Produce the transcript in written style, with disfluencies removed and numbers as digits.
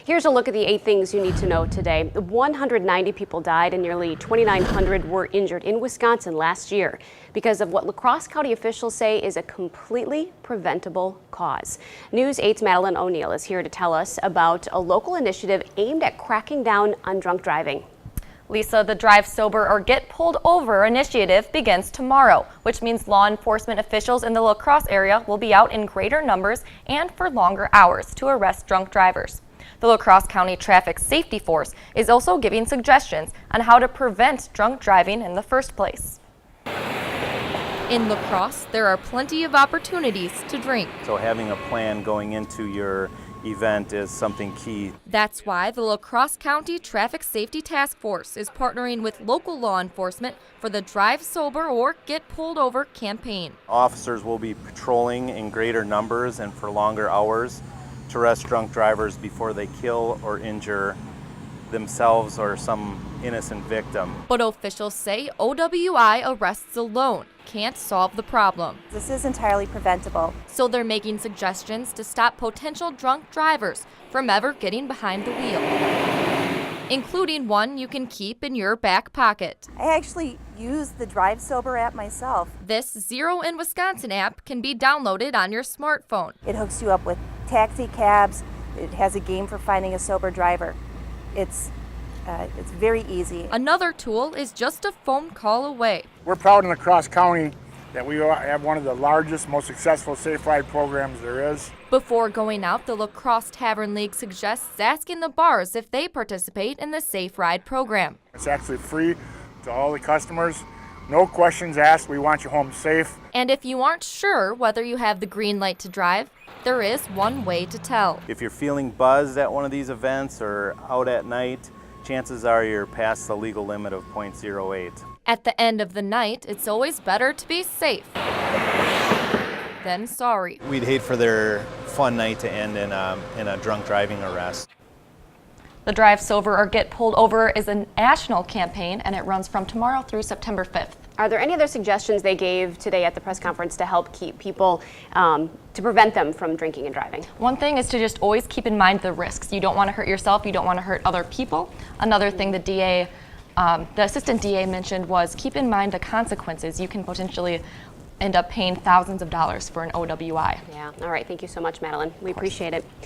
Here's a look at the 8 things you need to know today. 190 people died and nearly 2,900 were injured in Wisconsin last year because of what Crosse County officials say is a completely preventable cause. News 8's Madeline O'Neill is here to tell us about a local initiative aimed at cracking down on drunk driving. Lisa, the Drive Sober or Get Pulled Over initiative begins tomorrow, which means law enforcement officials in the La Crosse area will be out in greater numbers and for longer hours to arrest drunk drivers. The Crosse County Traffic Safety Force is also giving suggestions on how to prevent drunk driving in the first place. In La Crosse, there are plenty of opportunities to drink. So having a plan going into your event is something key. That's why the La Crosse County Traffic Safety Task Force is partnering with local law enforcement for the Drive Sober or Get Pulled Over campaign. Officers will be patrolling in greater numbers and for longer hours to arrest drunk drivers before they kill or injure themselves or some innocent victim. But officials say OWI arrests alone can't solve the problem. This is entirely preventable. So they're making suggestions to stop potential drunk drivers from ever getting behind the wheel, including one you can keep in your back pocket. I actually use the Drive Sober app myself. This Zero in Wisconsin app can be downloaded on your smartphone. It hooks you up with taxi cabs. It has a game for finding a sober driver. It's very easy. Another tool is just a phone call away. We're proud in La Crosse County that we have one of the largest, most successful safe ride programs there is. Before going out, the La Crosse Tavern League suggests asking the bars if they participate in the Safe Ride program. It's actually free to all the customers. No questions asked. We want you home safe. And if you aren't sure whether you have the green light to drive, there is one way to tell. If you're feeling buzzed at one of these events or out at night, chances are you're past the legal limit of .08. At the end of the night, it's always better to be safe than sorry. We'd hate for their fun night to end in a drunk driving arrest. The Drive Sober or Get Pulled Over is a national campaign, and it runs from tomorrow through September 5th. Are there any other suggestions they gave today at the press conference to help keep people, to prevent them from drinking and driving? One thing is to just always keep in mind the risks. You don't want to hurt yourself, you don't want to hurt other people. Another thing the assistant DA mentioned was keep in mind the consequences. You can potentially end up paying thousands of dollars for an OWI. Yeah, all right, thank you so much, Madeline. We appreciate it.